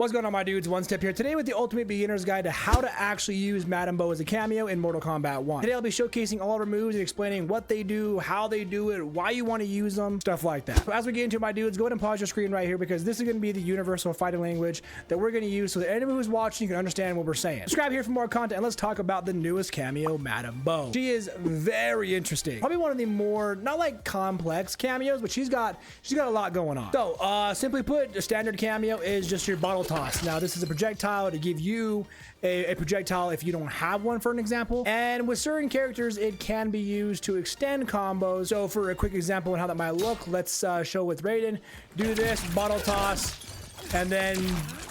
What's going on, my dudes? Onestep here today with the ultimate beginner's guide to how to actually use Madam Bo as a cameo in Mortal Kombat 1. Today I'll be showcasing all of our moves and explaining what they do, how they do it, why you want to use them, stuff like that. So as we get into it, my dudes, go ahead and pause your screen right here because this is going to be the universal fighting language that we're going to use so that anyone who's watching can understand what we're saying. Subscribe here for more content and let's talk about the newest cameo, Madam Bo. She is very interesting. Probably one of the more, not like complex cameos, but she's got a lot going on. So simply put, a standard cameo is just your bottle toss. Now this is a projectile to give you a projectile if you don't have one, for an example. And with certain characters, it can be used to extend combos. So for a quick example on how that might look, let's show with Raiden. Do this, bottle toss, and then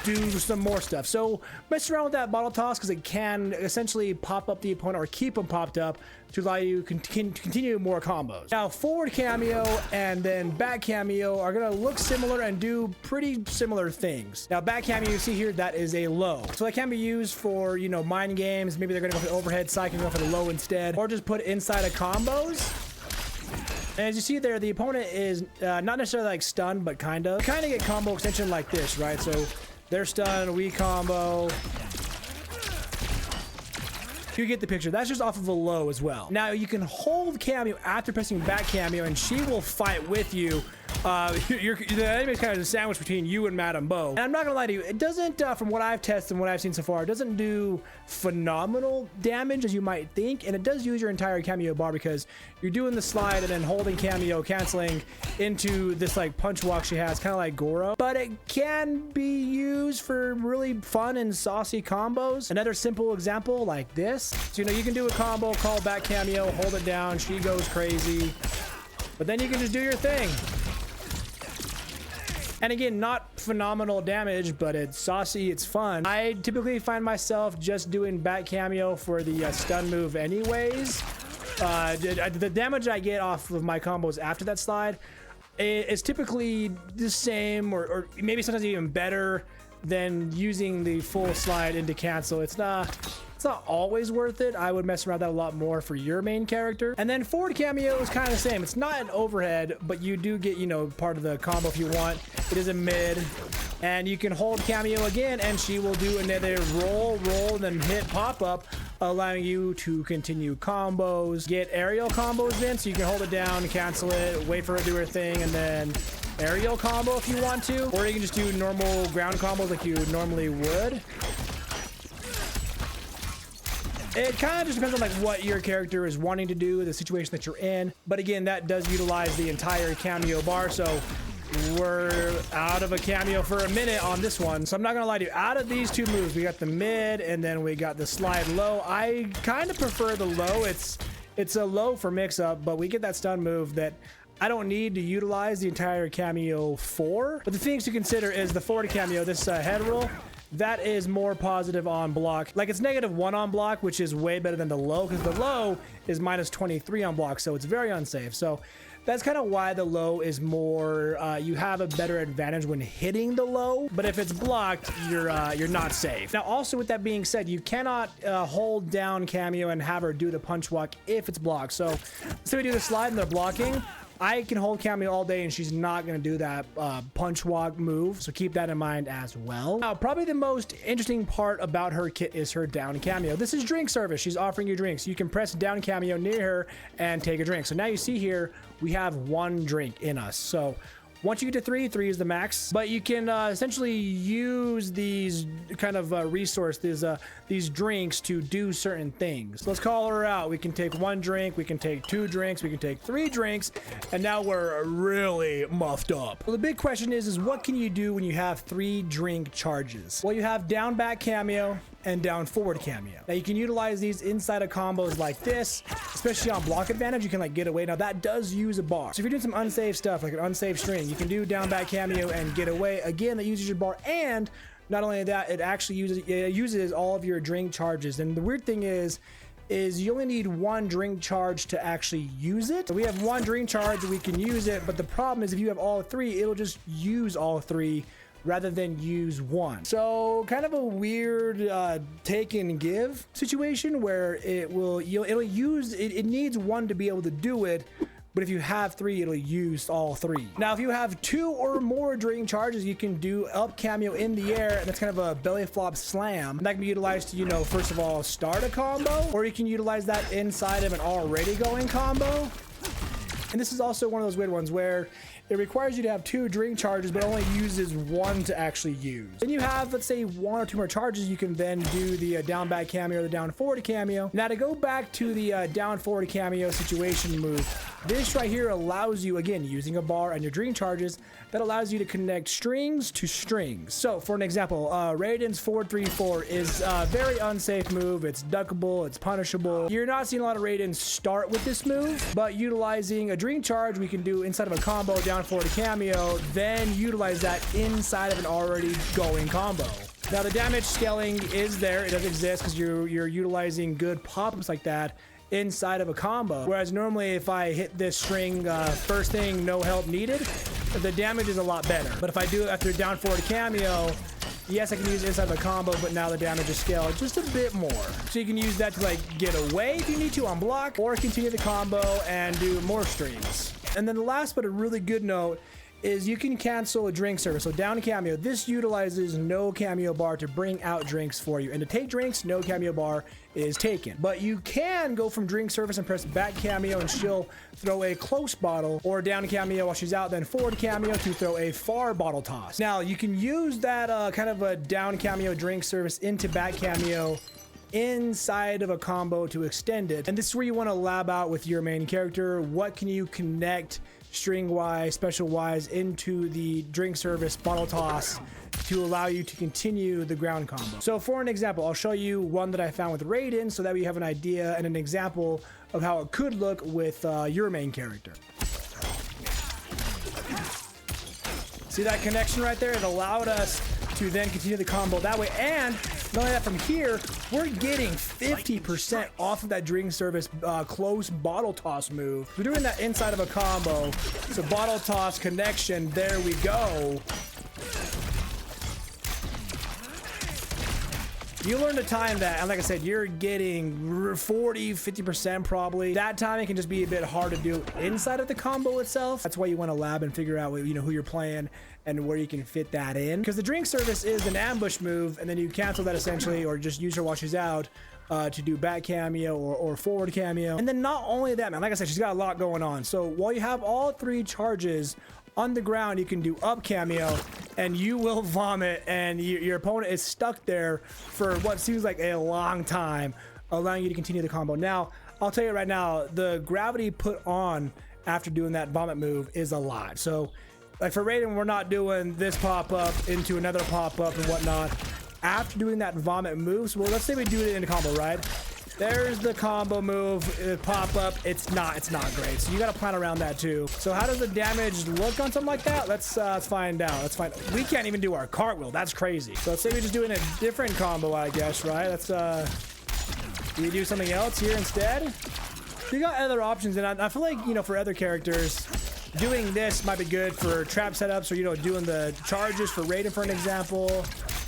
do some more stuff. So mess around with that bottle toss because it can essentially pop up the opponent or keep them popped up to allow you to continue more combos. Now forward cameo and then back cameo are gonna look similar and do pretty similar things. Now back cameo, you see here, that is a low. So that can be used for, you know, mind games. Maybe they're gonna go for the overhead side, can go for the low instead, or just put inside of combos. And as you see there, the opponent is not necessarily like stunned, but kind of get combo extension like this, right? So they're stunned, we combo. You get the picture. That's just off of a low as well. Now you can hold cameo after pressing back cameo and she will fight with you. The enemy is kind of a sandwich between you and Madam Bo. And I'm not gonna lie to you, it doesn't, from what I've tested and what I've seen so far, it doesn't do phenomenal damage as you might think, and it does use your entire cameo bar because you're doing the slide and then holding cameo, canceling into this like punch walk she has, kind of like Goro. But it can be used for really fun and saucy combos. Another simple example like this. So, you know, you can do a combo, call back cameo, hold it down, she goes crazy. But then you can just do your thing. And again, not phenomenal damage, but it's saucy, it's fun. I typically find myself just doing back cameo for the stun move anyways. The damage I get off of my combos after that slide is typically the same or maybe sometimes even better than using the full slide into cancel. It's not always worth it. I would mess around that a lot more for your main character. And then forward cameo is kind of the same. It's not an overhead, but you do get, you know, part of the combo if you want. It is a mid, and you can hold cameo again, and she will do another roll, and then hit pop up, allowing you to continue combos, get aerial combos in, so you can hold it down, cancel it, wait for her to do her thing, and then aerial combo if you want to, or you can just do normal ground combos like you normally would. It kind of just depends on like what your character is wanting to do, the situation that you're in. But again, that does utilize the entire cameo bar. So we're out of a cameo for a minute on this one. So I'm not gonna lie to you, out of these two moves, we got the mid and then we got the slide low. I kind of prefer the low. It's a low for mix up, but we get that stun move that I don't need to utilize the entire cameo for. But the things to consider is the forward cameo, this head roll. That is more positive on block. Like it's -1 on block, which is way better than the low because the low is -23 on block. So it's very unsafe. So that's kind of why the low is more, you have a better advantage when hitting the low. But if it's blocked, you're not safe. Now, also with that being said, you cannot hold down cameo and have her do the punch walk if it's blocked. So let's say we do the slide and they're blocking. I can hold cameo all day and she's not going to do that punch walk move. So keep that in mind as well. Now, probably the most interesting part about her kit is her down cameo. This is drink service. She's offering you drinks. You can press down cameo near her and take a drink. So now you see here, we have 1 drink in us. So once you get to 3 is the max, but you can essentially use these kind of these drinks to do certain things. Let's call her out. We can take 1 drink, we can take 2 drinks, we can take 3 drinks, and now we're really muffed up. Well, the big question is what can you do when you have 3 drink charges? Well, you have down back cameo and down forward cameo. Now you can utilize these inside of combos like this, especially on block advantage. You can like get away. Now that does use a bar. So if you're doing some unsafe stuff like an unsafe string, you can do down back cameo and get away. Again, that uses your bar, and not only that, it actually uses all of your drink charges. And the weird thing is you only need 1 drink charge to actually use it. So we have 1 drink charge, we can use it, but the problem is if you have all 3, it'll just use all 3 rather than use 1. So kind of a weird take and give situation where it needs 1 to be able to do it, but if you have 3, it'll use all 3. Now, if you have 2 or more drain charges, you can do up cameo in the air, and that's kind of a belly flop slam. And that can be utilized to, you know, first of all, start a combo, or you can utilize that inside of an already going combo. And this is also one of those weird ones where it requires you to have 2 drink charges, but only uses 1 to actually use. Then you have, let's say, 1 or 2 more charges. You can then do the down back cameo or the down forward cameo. Now, to go back to the down forward cameo situation move, this right here allows you, again, using a bar and your drink charges, that allows you to connect strings to strings. So, for an example, Raiden's forward 3-4 is a very unsafe move. It's duckable, it's punishable. You're not seeing a lot of Raidens start with this move, but utilizing a drink charge, we can do inside of a combo down forward cameo, then utilize that inside of an already going combo. Now, the damage scaling is there. It does exist because you're utilizing good pop-ups like that inside of a combo. Whereas normally if I hit this string first thing, no help needed, the damage is a lot better. But if I do it after down forward cameo, yes, I can use it inside of a combo, but now the damage is scaled just a bit more. So you can use that to like get away if you need to on block, or continue the combo and do more strings. And then the last but a really good note is you can cancel a drink service. So down cameo, this utilizes no cameo bar to bring out drinks for you. And to take drinks, no cameo bar is taken. But you can go from drink service and press back cameo and she'll throw a close bottle, or down cameo while she's out, then forward cameo to throw a far bottle toss. Now you can use that kind of a down cameo drink service into back cameo inside of a combo to extend it. And this is where you want to lab out with your main character. What can you connect string wise, special wise into the drink service bottle toss to allow you to continue the ground combo. So for an example, I'll show you one that I found with Raiden so that we have an idea and an example of how it could look with your main character. See that connection right there? It allowed us to then continue the combo that way. And not only that, from here, we're getting 50% off of that drink service close bottle toss move. We're doing that inside of a combo. So bottle toss connection, there we go. You learn to time that, and like I said, you're getting 40, 50% probably. That timing can just be a bit hard to do inside of the combo itself. That's why you want to lab and figure out, you know, who you're playing and where you can fit that in. Because the drink service is an ambush move, and then you cancel that essentially, or just use her while she's out to do back cameo or forward cameo. And then not only that, man, like I said, she's got a lot going on. So while you have all 3 charges on the ground, you can do up cameo and you will vomit, and your opponent is stuck there for what seems like a long time, allowing you to continue the combo. Now, I'll tell you right now, the gravity put on after doing that vomit move is a lot. So like for Raiden, we're not doing this pop-up into another pop-up and whatnot after doing that vomit move. So, well, let's say we do it in a combo, right? There's the combo move, pop up. It's not great. So you got to plan around that too. So how does the damage look on something like that? Let's find out. Let's find. We can't even do our cartwheel. That's crazy. So let's say we're just doing a different combo, I guess, right? Let's do we do something else here instead? You got other options, and I feel like, you know, for other characters, doing this might be good for trap setups, or, you know, doing the charges for Raiden, for an example.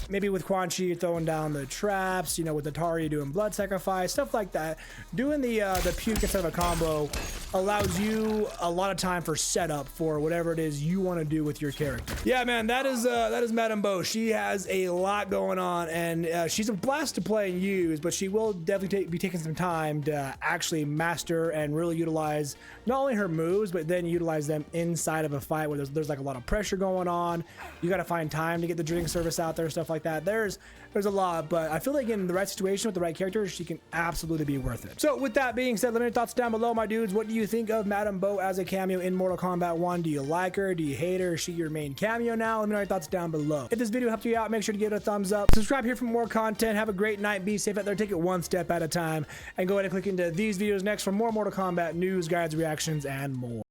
Maybe with Quan Chi, you're throwing down the traps, you know, with Atari, you're doing blood sacrifice, stuff like that. Doing the puke instead of a combo allows you a lot of time for setup for whatever it is you want to do with your character. Yeah, man, that is Madame Bo. She has a lot going on, and she's a blast to play and use, but she will definitely be taking some time to actually master and really utilize not only her moves, but then utilize them inside of a fight where there's like a lot of pressure going on. You got to find time to get the drink service out there, stuff like that. There's a lot, but I feel like in the right situation with the right character, she can absolutely be worth it. So with that being said, let me know your thoughts down below, my dudes. What do you think of Madame Bo as a cameo in Mortal Kombat 1? Do you like her? Do you hate her? Is she your main cameo now? Let me know your thoughts down below. If this video helped you out, make sure to give it a thumbs up. Subscribe here for more content. Have a great night. Be safe out there. Take it one step at a time. And go ahead and click into these videos next for more Mortal Kombat news, guides, reactions, and more.